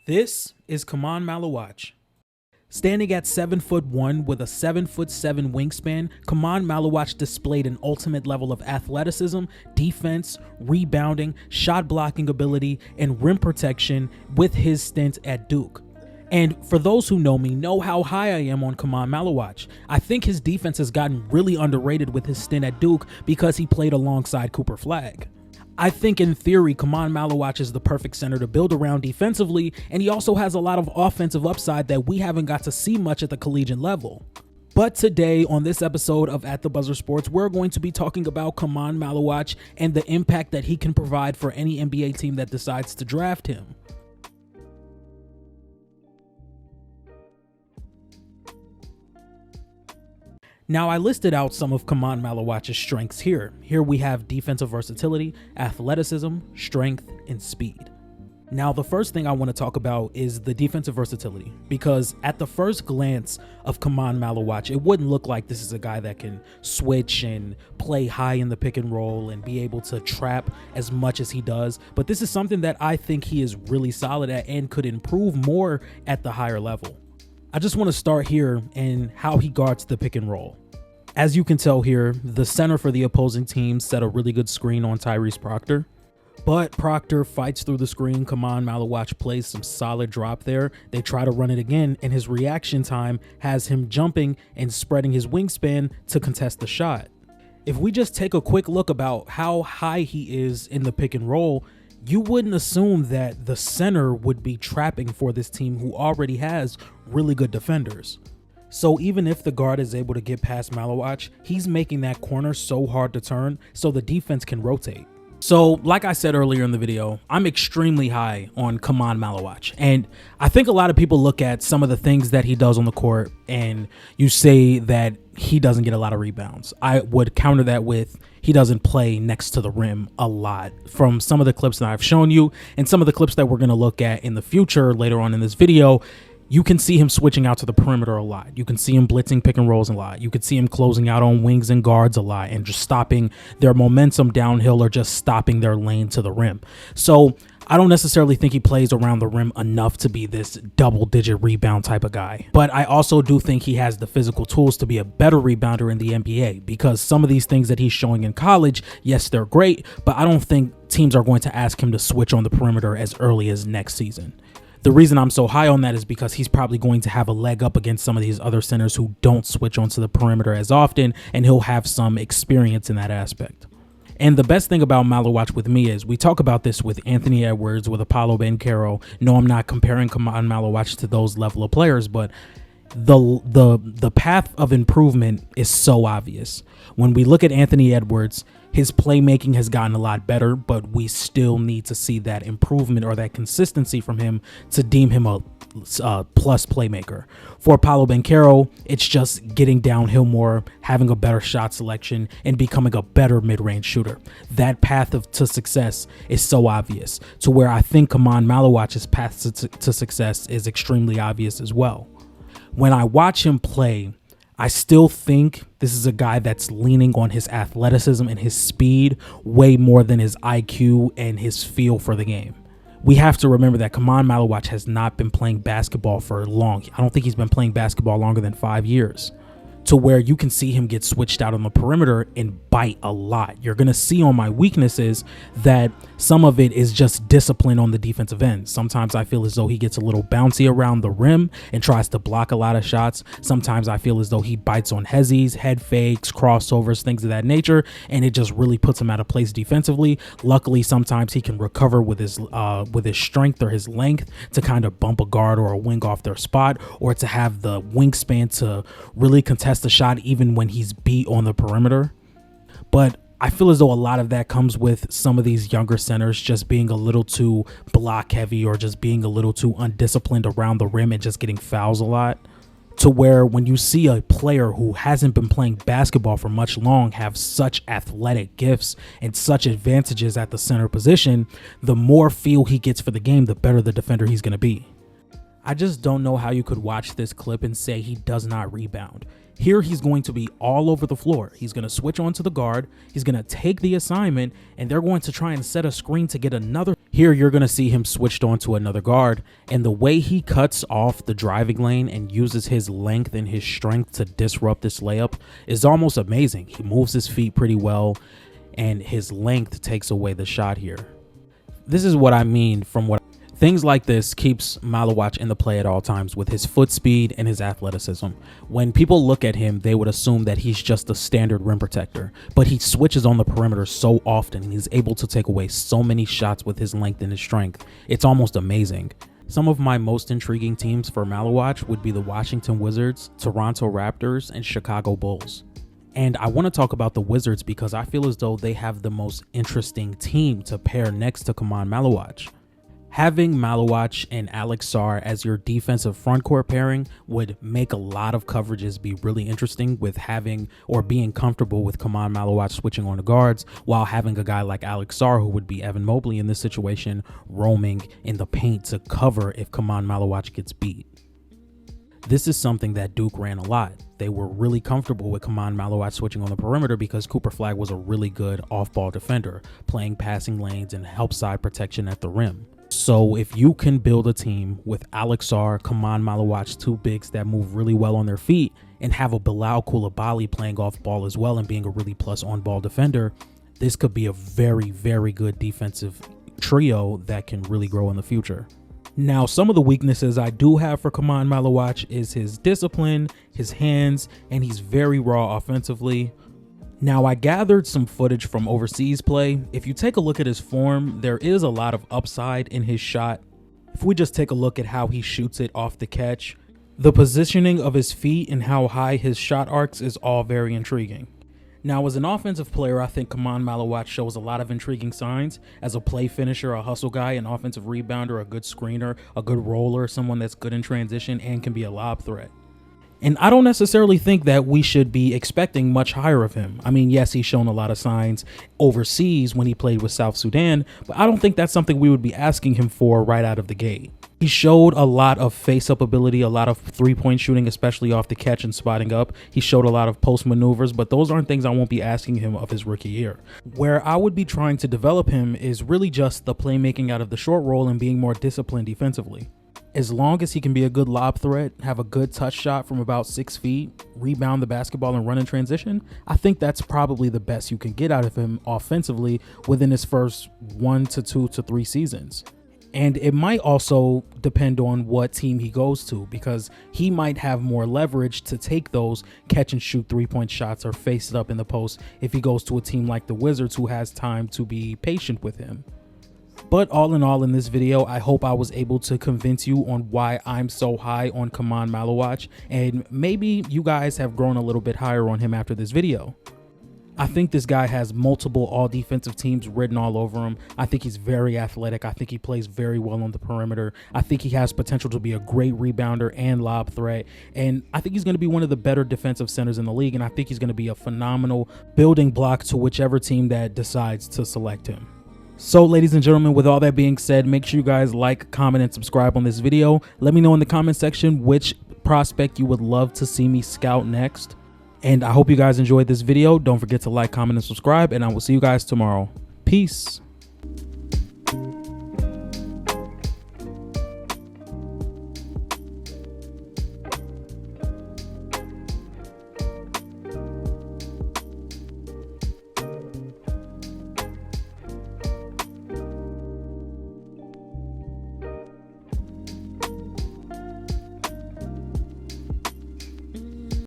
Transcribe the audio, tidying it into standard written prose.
This is Khaman Maluach. Standing at 7'1" with a 7'7" wingspan, Khaman Maluach displayed an ultimate level of athleticism, defense, rebounding, shot blocking ability, and rim protection with his stint at Duke. And for those who know how high I am on Khaman Maluach. I think his defense has gotten really underrated with his stint at Duke because he played alongside Cooper Flagg. I think in theory, Khaman Maluach is the perfect center to build around defensively, and he also has a lot of offensive upside that we haven't got to see much at the collegiate level. But today, on this episode of At the Buzzer Sports, we're going to be talking about Khaman Maluach and the impact that he can provide for any NBA team that decides to draft him. Now, I listed out some of Khaman Maluach's strengths here. Here we have defensive versatility, athleticism, strength, and speed. Now, the first thing I want to talk about is the defensive versatility, because at the first glance of Khaman Maluach, it wouldn't look like this is a guy that can switch and play high in the pick and roll and be able to trap as much as he does. But this is something that I think he is really solid at and could improve more at the higher level. I just want to start here in how he guards the pick and roll. As you can tell here, the center for the opposing team set a really good screen on Tyrese Proctor, but Proctor fights through the screen. Khaman Maluach plays some solid drop there. They try to run it again, and his reaction time has him jumping and spreading his wingspan to contest the shot. If we just take a quick look about how high he is in the pick and roll, you wouldn't assume that the center would be trapping for this team who already has really good defenders. So even if the guard is able to get past Maluach, he's making that corner so hard to turn so the defense can rotate. So like I said earlier in the video, I'm extremely high on Khaman Maluach. And I think a lot of people look at some of the things that he does on the court and you say that he doesn't get a lot of rebounds. I would counter that with he doesn't play next to the rim a lot. From some of the clips that I've shown you and some of the clips that we're going to look at in the future later on in this video, you can see him switching out to the perimeter a lot. You can see him blitzing pick and rolls a lot. You could see him closing out on wings and guards a lot and just stopping their momentum downhill or just stopping their lane to the rim. So I don't necessarily think he plays around the rim enough to be this double-digit rebound type of guy. But I also do think he has the physical tools to be a better rebounder in the NBA, because some of these things that he's showing in college, yes, they're great, but I don't think teams are going to ask him to switch on the perimeter as early as next season. The reason I'm so high on that is because he's probably going to have a leg up against some of these other centers who don't switch onto the perimeter as often, and he'll have some experience in that aspect. And the best thing about Maluach with me is we talk about this with Anthony Edwards, with Apollo Banchero. No, I'm not comparing Khaman Maluach to those level of players, but the path of improvement is so obvious. When we look at Anthony Edwards, his playmaking has gotten a lot better, but we still need to see that improvement or that consistency from him to deem him a plus playmaker. For Apollo Banchero, it's just getting downhill more, having a better shot selection, and becoming a better mid-range shooter. That path to success is so obvious, to where I think Khaman Maluach's path to success is extremely obvious as well. When I watch him play, I still think this is a guy that's leaning on his athleticism and his speed way more than his IQ and his feel for the game. We have to remember that Khaman Maluach has not been playing basketball for long. I don't think he's been playing basketball longer than 5 years. To where you can see him get switched out on the perimeter and bite a lot. You're going to see on my weaknesses that some of it is just discipline on the defensive end. Sometimes I feel as though he gets a little bouncy around the rim and tries to block a lot of shots. Sometimes I feel as though he bites on hezzies, head fakes, crossovers, things of that nature, and it just really puts him out of place defensively. Luckily, sometimes he can recover with his strength or his length to kind of bump a guard or a wing off their spot, or to have the wingspan to really contest the shot even when he's beat on the perimeter. But I feel as though a lot of that comes with some of these younger centers just being a little too block heavy or just being a little too undisciplined around the rim and just getting fouls a lot. To where when you see a player who hasn't been playing basketball for much long have such athletic gifts and such advantages at the center position, the more feel he gets for the game, the better the defender he's going to be. I just don't know how you could watch this clip and say he does not rebound. Here he's going to be all over the floor. He's going to switch onto the guard. He's going to take the assignment, and they're going to try and set a screen to get another. Here you're going to see him switched onto another guard, and the way he cuts off the driving lane and uses his length and his strength to disrupt this layup is almost amazing. He moves his feet pretty well, and his length takes away the shot here. This is what I mean from what things like this keeps Maluach in the play at all times with his foot speed and his athleticism. When people look at him, they would assume that he's just a standard rim protector, but he switches on the perimeter so often and he's able to take away so many shots with his length and his strength. It's almost amazing. Some of my most intriguing teams for Maluach would be the Washington Wizards, Toronto Raptors, and Chicago Bulls. And I want to talk about the Wizards because I feel as though they have the most interesting team to pair next to Khaman Maluach. Having Maluach and Alex Sarr as your defensive frontcourt pairing would make a lot of coverages be really interesting with having or being comfortable with Khaman Maluach switching on the guards while having a guy like Alex Sarr, who would be Evan Mobley in this situation, roaming in the paint to cover if Khaman Maluach gets beat. This is something that Duke ran a lot. They were really comfortable with Khaman Maluach switching on the perimeter because Cooper Flagg was a really good off-ball defender, playing passing lanes and help side protection at the rim. So if you can build a team with Alex Sarr, Khaman Maluach, two bigs that move really well on their feet, and have a Bilal Coulibaly playing off ball as well and being a really plus on ball defender, this could be a very, very good defensive trio that can really grow in the future. Now, some of the weaknesses I do have for Khaman Maluach is his discipline, his hands, and he's very raw offensively. Now, I gathered some footage from overseas play. If you take a look at his form, there is a lot of upside in his shot. If we just take a look at how he shoots it off the catch, the positioning of his feet and how high his shot arcs is all very intriguing. Now, as an offensive player, I think Khaman Maluach shows a lot of intriguing signs. As a play finisher, a hustle guy, an offensive rebounder, a good screener, a good roller, someone that's good in transition and can be a lob threat. And I don't necessarily think that we should be expecting much higher of him. I mean, yes, he's shown a lot of signs overseas when he played with South Sudan, but I don't think that's something we would be asking him for right out of the gate. He showed a lot of face-up ability, a lot of three-point shooting, especially off the catch and spotting up. He showed a lot of post maneuvers, but those aren't things I won't be asking him of his rookie year. Where I would be trying to develop him is really just the playmaking out of the short roll and being more disciplined defensively. As long as he can be a good lob threat, have a good touch shot from about 6 feet, rebound the basketball and run in transition, I think that's probably the best you can get out of him offensively within his first 1 to 2 to 3 seasons. And it might also depend on what team he goes to, because he might have more leverage to take those catch and shoot 3-point shots or face it up in the post if he goes to a team like the Wizards, who has time to be patient with him. But all in all, in this video, I hope I was able to convince you on why I'm so high on Khaman Maluach, and maybe you guys have grown a little bit higher on him after this video. I think this guy has multiple all-defensive teams written all over him. I think he's very athletic. I think he plays very well on the perimeter. I think he has potential to be a great rebounder and lob threat. And I think he's going to be one of the better defensive centers in the league. And I think he's going to be a phenomenal building block to whichever team that decides to select him. So, ladies and gentlemen, with all that being said, make sure you guys like, comment, and subscribe on this video. Let me know in the comment section which prospect you would love to see me scout next. And I hope you guys enjoyed this video. Don't forget to like, comment, and subscribe, and I will see you guys tomorrow. Peace.